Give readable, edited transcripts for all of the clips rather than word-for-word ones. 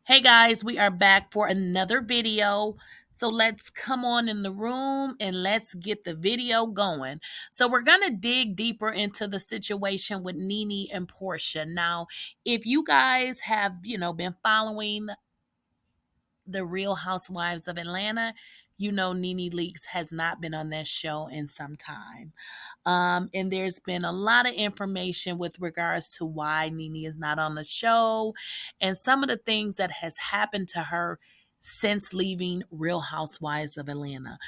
Hey guys, we are back for another video. So let's come on in the room and let's get the video going. So we're going to dig deeper into the situation with Nene and Porsha. Now, if you guys have, been following the Real Housewives of Atlanta, Nene Leaks has not been on that show in some time. And there's been a lot of information with regards to why Nene is not on the show and some of the things that has happened to her since leaving Real Housewives of Atlanta.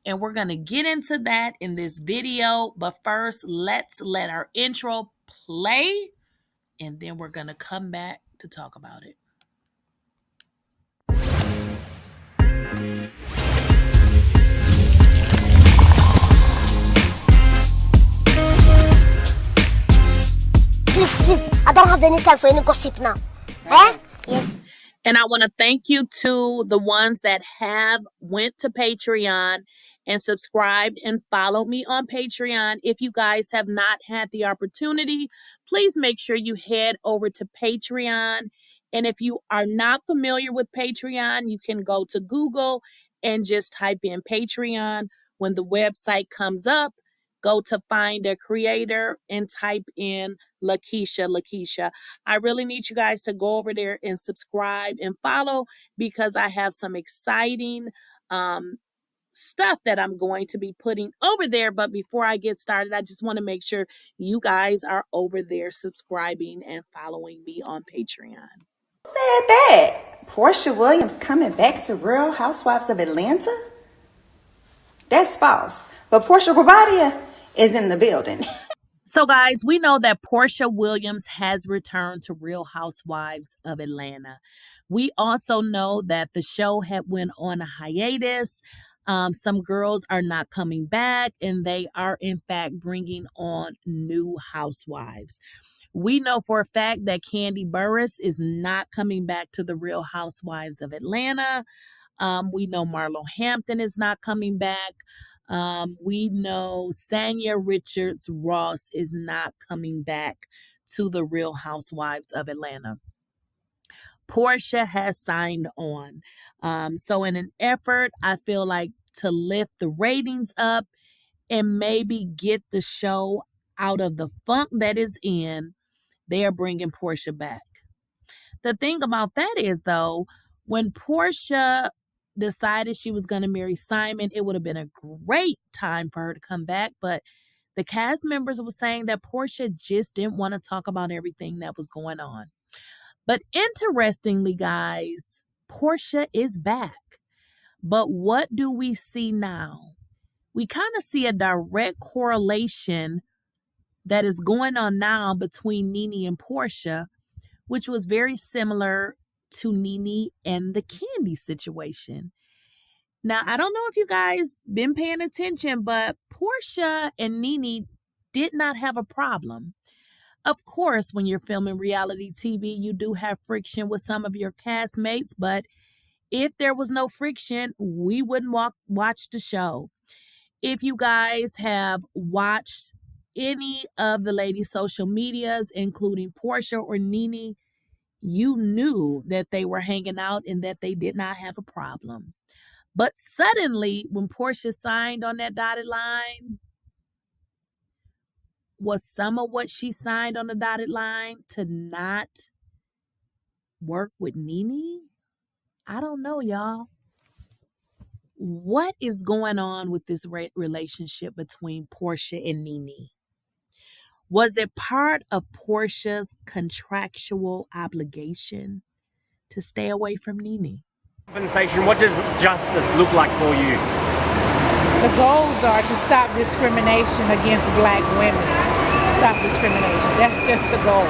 And we're going to get into that in this video. But first, let's let our intro play and then we're going to come back to talk about it. Please, I don't have any time for any gossip now. Eh? Yes. And I want to thank you to the ones that have went to Patreon and subscribed and followed me on Patreon. If you guys have not had the opportunity, please make sure you head over to Patreon. And if you are not familiar with Patreon, you can go to Google and just type in Patreon. When the website comes up, go to find a creator and type in Lakeisha. I really need you guys to go over there and subscribe and follow because I have some exciting stuff that I'm going to be putting over there. But before I get started, I just want to make sure you guys are over there subscribing and following me on Patreon. Said that? Porsha Williams coming back to Real Housewives of Atlanta? That's false. But Porshaguobadia is in the building. So, guys, we know that Porsha Williams has returned to Real Housewives of Atlanta. We also know that the show had went on a hiatus. Some girls are not coming back, and they are, in fact, bringing on new housewives. We know for a fact that Kandi Burruss is not coming back to the Real Housewives of Atlanta. We know Marlohampton is not coming back. We know Sanya Richards Ross is not coming back to the Real Housewives of Atlanta. Porsha has signed on. So in an effort, I feel like to lift the ratings up and maybe get the show out of the funk that is in, they are bringing Porsha back. The thing about that is, though, when Porsha decided she was going to marry Simon, it would have been a great time for her to come back. But the cast members were saying that Porsha just didn't want to talk about everything that was going on. But interestingly, guys, Porsha is back. But what do we see now? We kind of see a direct correlation that is going on now between Nene and Porsha, which was very similar to Nene and the Kandi situation. Now, I don't know if you guys been paying attention, but Porsha and Nene did not have a problem. Of course, when you're filming reality TV, you do have friction with some of your castmates, but if there was no friction, we wouldn't watch the show. If you guys have watched any of the ladies' social medias, including Porsha or Nene, you knew that they were hanging out and that they did not have a problem. But suddenly, when Porsha signed on that dotted line, was some of what she signed on the dotted line to not work with Nene? I don't know, y'all. What is going on with this relationship between Porsha and Nene? Was it part of Porsha's contractual obligation to stay away from Nene? Compensation, what does justice look like for you? The goals are to stop discrimination against black women. Stop discrimination. That's just the goal.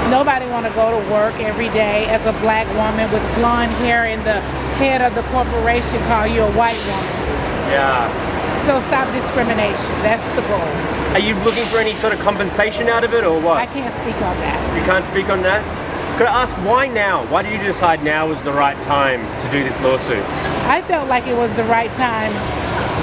Nobody want to go to work every day as a black woman with blonde hair and the head of the corporation call you a white woman. Yeah. So stop discrimination. That's the goal. Are you looking for any sort of compensation out of it or what? I can't speak on that. You can't speak on that? Could I ask why now? Why did you decide now was the right time to do this lawsuit? I felt like it was the right time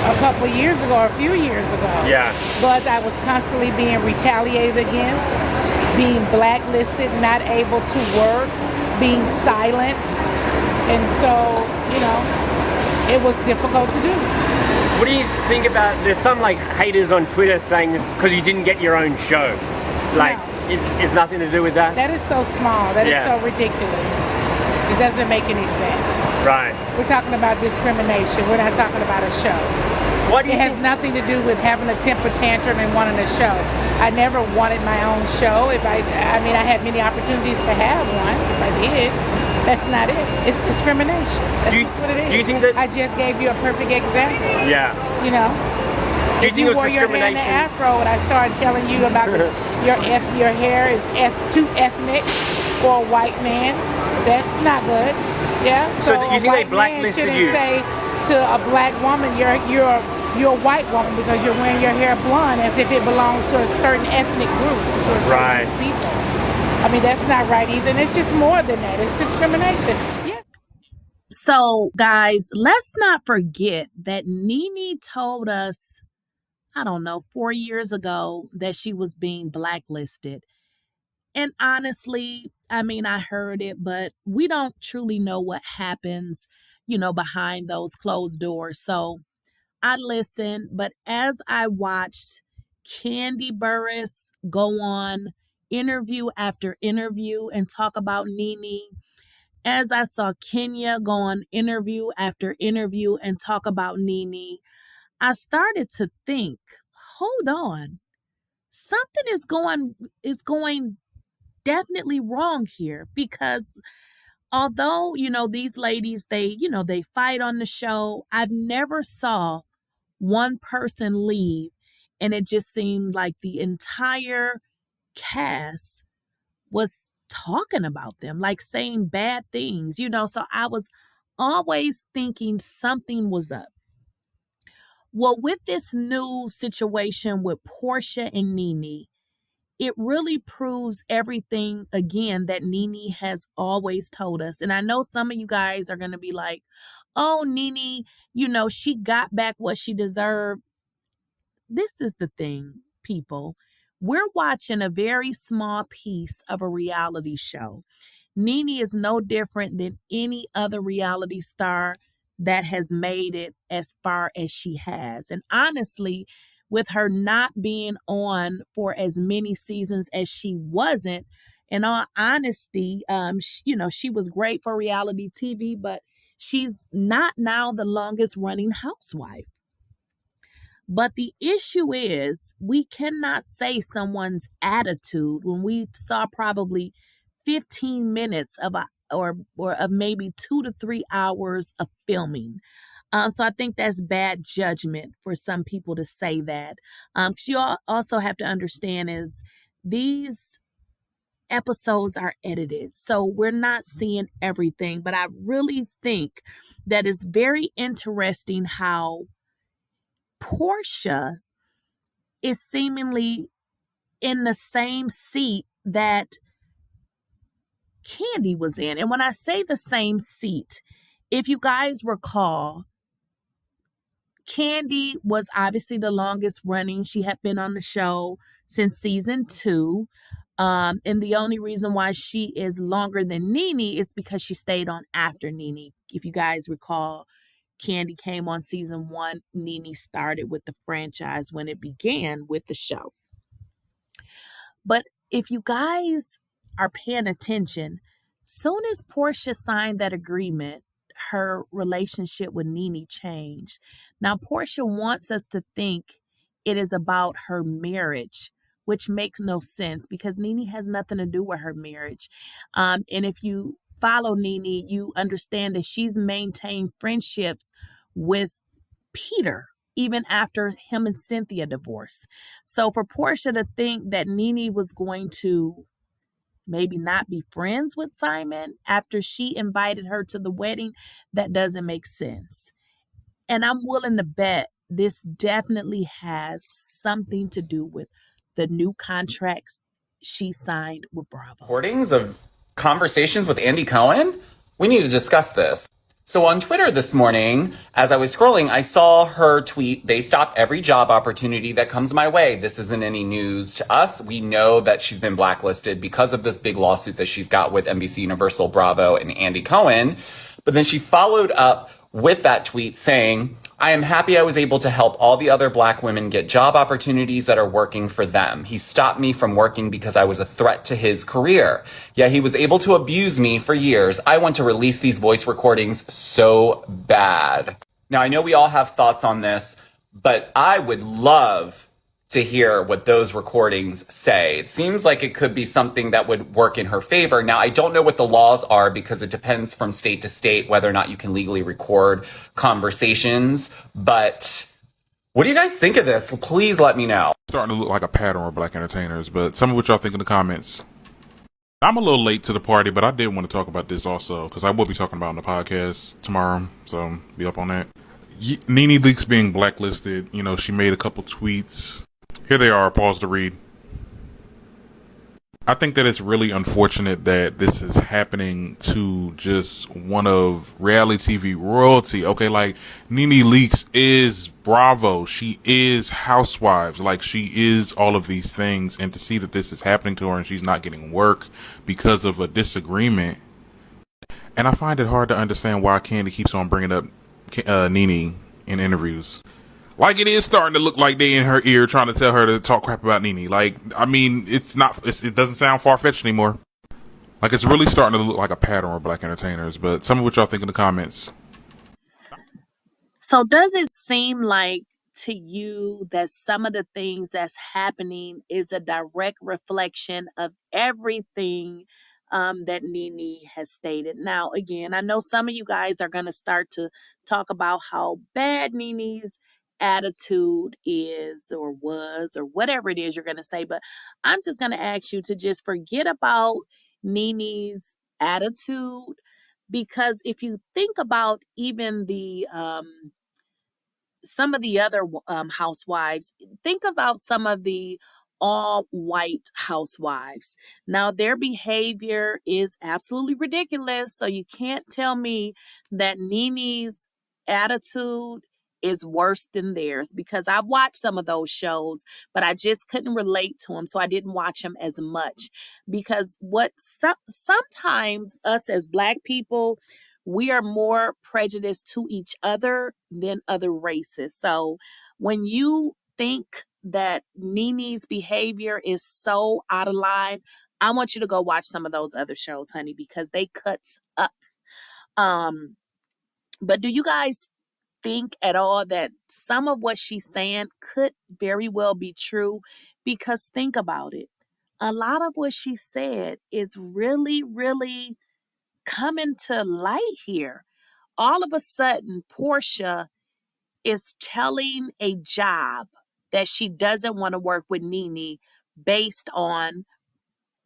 a couple years ago or a few years ago. Yeah. But I was constantly being retaliated against, being blacklisted, not able to work, being silenced. And so, it was difficult to do. What do you think about, there's some like haters on Twitter saying it's because you didn't get your own show. Like, No. it's nothing to do with that? That is so small. That is Yeah. so ridiculous. It doesn't make any sense. Right. We're talking about discrimination. We're not talking about a show. Why do you It has think, nothing to do with having a temper tantrum and wanting a show. I never wanted my own show. I had many opportunities to have one. If I did, that's not it. It's discrimination. That's just what it is. do you think that- I just gave you a perfect example. yeah. You know, Do you if think you it was wore your hair in the discrimination? afro and I started telling you about your hair is too ethnic for a white man, that's not good. Yeah. So So you a think they white man blacklisted shouldn't you? say to a black woman, you're a white woman because you're wearing your hair blonde, as if it belongs to a certain ethnic group, to a certain Right. people. I mean, that's not right either. And it's just more than that. It's discrimination. Yeah. So, guys, let's not forget that Nene told us, I don't know, 4 years ago that she was being blacklisted. And honestly, I heard it, but we don't truly know what happens, behind those closed doors. So I listened, but as I watched Candy Burris go on interview after interview and talk about Nene, as I saw Kenya go on interview after interview and talk about Nene, I started to think, hold on, something is going definitely wrong here, because although these ladies, they fight on the show, I've never saw one person leave and it just seemed like the entire cast was talking about them, like saying bad things, so I was always thinking something was up. Well, with this new situation with Porsha and Nene, it really proves everything again that Nene has always told us. And I know some of you guys are going to be like, oh, Nene, she got back what she deserved. This is the thing, people. We're watching a very small piece of a reality show. Nene is no different than any other reality star that has made it as far as she has. And honestly, with her not being on for as many seasons as she wasn't, in all honesty, she was great for reality TV, but she's not now the longest running housewife. But the issue is, we cannot say someone's attitude when we saw probably 15 minutes of or of maybe 2 to 3 hours of filming. So I think that's bad judgment for some people to say that. 'Cause you also have to understand is these episodes are edited, so we're not seeing everything. But I really think that it's very interesting how Porsha is seemingly in the same seat that Candy was in. And when I say the same seat, if you guys recall, Candy was obviously the longest running. She had been on the show since season 2. And the only reason why she is longer than Nene is because she stayed on after Nene. If you guys recall, Candy came on season 1. Nene started with the franchise when it began with the show. But if you guys are paying attention, soon as Porsha signed that agreement, her relationship with Nene changed. Now, Porsha wants us to think it is about her marriage, which makes no sense because Nene has nothing to do with her marriage. And if you follow Nene, you understand that she's maintained friendships with Peter even after him and Cynthia divorced. So for Porsha to think that Nene was going to maybe not be friends with Simon after she invited her to the wedding, that doesn't make sense. And I'm willing to bet this definitely has something to do with the new contracts she signed with Bravo. Recordings of conversations with Andy Cohen? We need to discuss this. So on Twitter this morning, as I was scrolling, I saw her tweet, "They stop every job opportunity that comes my way." This isn't any news to us. We know that she's been blacklisted because of this big lawsuit that she's got with NBC Universal, Bravo, and Andy Cohen. But then she followed up with that tweet saying, "I am happy I was able to help all the other Black women get job opportunities that are working for them. He stopped me from working because I was a threat to his career. Yeah, he was able to abuse me for years. I want to release these voice recordings so bad." Now, I know we all have thoughts on this, but I would love to hear what those recordings say. It seems like it could be something that would work in her favor. Now, I don't know what the laws are because it depends from state to state whether or not you can legally record conversations. But what do you guys think of this? Please let me know. Starting to look like a pattern with Black entertainers, but tell me what y'all think in the comments. I'm a little late to the party, but I did want to talk about this also because I will be talking about it on the podcast tomorrow, so be up on that. Nene Leaks being blacklisted, you know, she made a couple tweets. Here they are, pause to read. I think that it's really unfortunate that this is happening to just one of reality TV royalty. Okay, like Nene Leaks is Bravo. She is Housewives. Like she is all of these things. And to see that this is happening to her and she's not getting work because of a disagreement. And I find it hard to understand why Candy keeps on bringing up Nene in interviews. Like it is starting to look like they in her ear trying to tell her to talk crap about Nene. Like, I mean, it doesn't sound far-fetched anymore. Like it's really starting to look like a pattern with Black entertainers. But tell me what y'all think in the comments. So does it seem like to you that some of the things that's happening is a direct reflection of everything that Nene has stated? Now, again, I know some of you guys are going to start to talk about how bad Nene's attitude is or was or whatever it is you're going to say, but I'm just going to ask you to just forget about Nene's attitude, because if you think about even the some of the other housewives, think about some of the all white housewives. Now, their behavior is absolutely ridiculous. So you can't tell me that Nene's attitude is worse than theirs, because I've watched some of those shows, but I just couldn't relate to them. So I didn't watch them as much, because sometimes us as Black people, we are more prejudiced to each other than other races. So when you think that Nene's behavior is so out of line, I want you to go watch some of those other shows, honey, because they cuts up. But do you guys think at all that some of what she's saying could very well be true? Because think about it. A lot of what she said is really, really coming to light here. All of a sudden, Porsha is telling a job that she doesn't want to work with Nene based on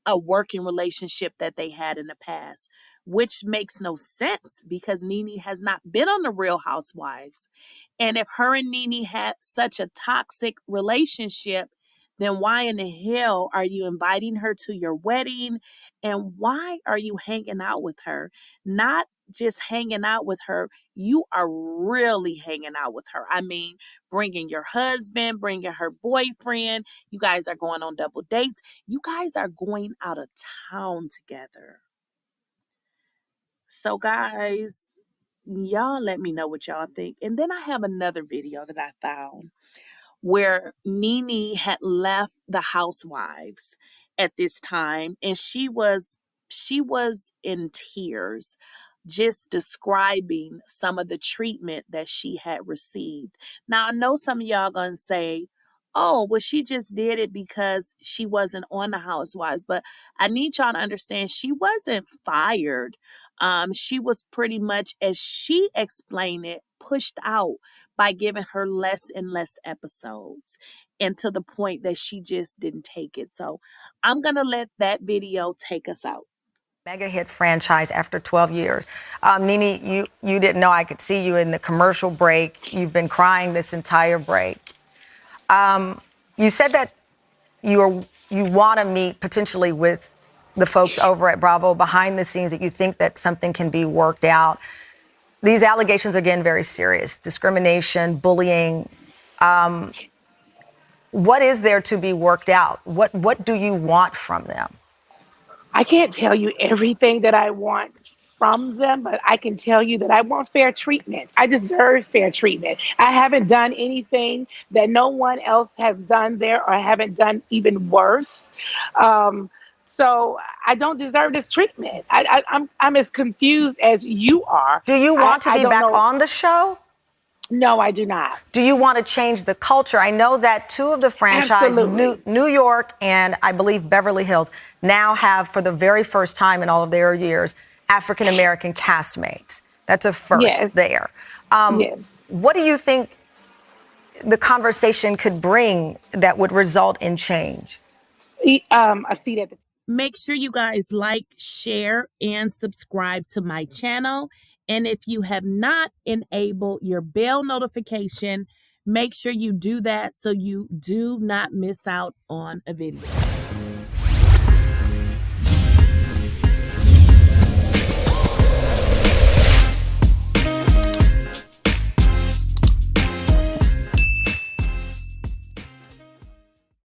a working relationship that they had in the past, which makes no sense because Nene has not been on the Real Housewives. And if her and Nene had such a toxic relationship, then why in the hell are you inviting her to your wedding? And why are you hanging out with her? Not just hanging out with her, you are really hanging out with her. I mean, bringing your husband, bringing her boyfriend. You guys are going on double dates. You guys are going out of town together. So, guys, y'all let me know what y'all think. And then I have another video that I found where Nene had left the housewives at this time, and she was in tears, just describing some of the treatment that she had received. Now, I know some of y'all gonna say, oh, well, she just did it because she wasn't on the housewives. But I need y'all to understand, she wasn't fired. She was pretty much, as she explained it, pushed out by giving her less and less episodes, and to the point that she just didn't take it. So I'm going to let that video take us out. Mega hit franchise after 12 years. Nene, you didn't know I could see you in the commercial break. You've been crying this entire break. You said that you want to meet potentially with the folks over at Bravo behind the scenes, that you think that something can be worked out. these allegations are, again, very serious. Discrimination, bullying. What is there to be worked out? What do you want from them? I can't tell you everything that I want from them, but I can tell you that I want fair treatment. I deserve fair treatment. I haven't done anything that no one else has done there, or haven't done even worse. So I don't deserve this treatment. I'm as confused as you are. Do you want to be back on the show? No, I do not. Do you want to change the culture? I know that two of the franchise, New York and I believe Beverly Hills, now have, for the very first time in all of their years, African-American castmates. That's a first there. Yes. What do you think the conversation could bring that would result in change? A seat at the Make sure you guys like, share, and subscribe to my channel. And if you have not enabled your bell notification, make sure you do that so you do not miss out on a video.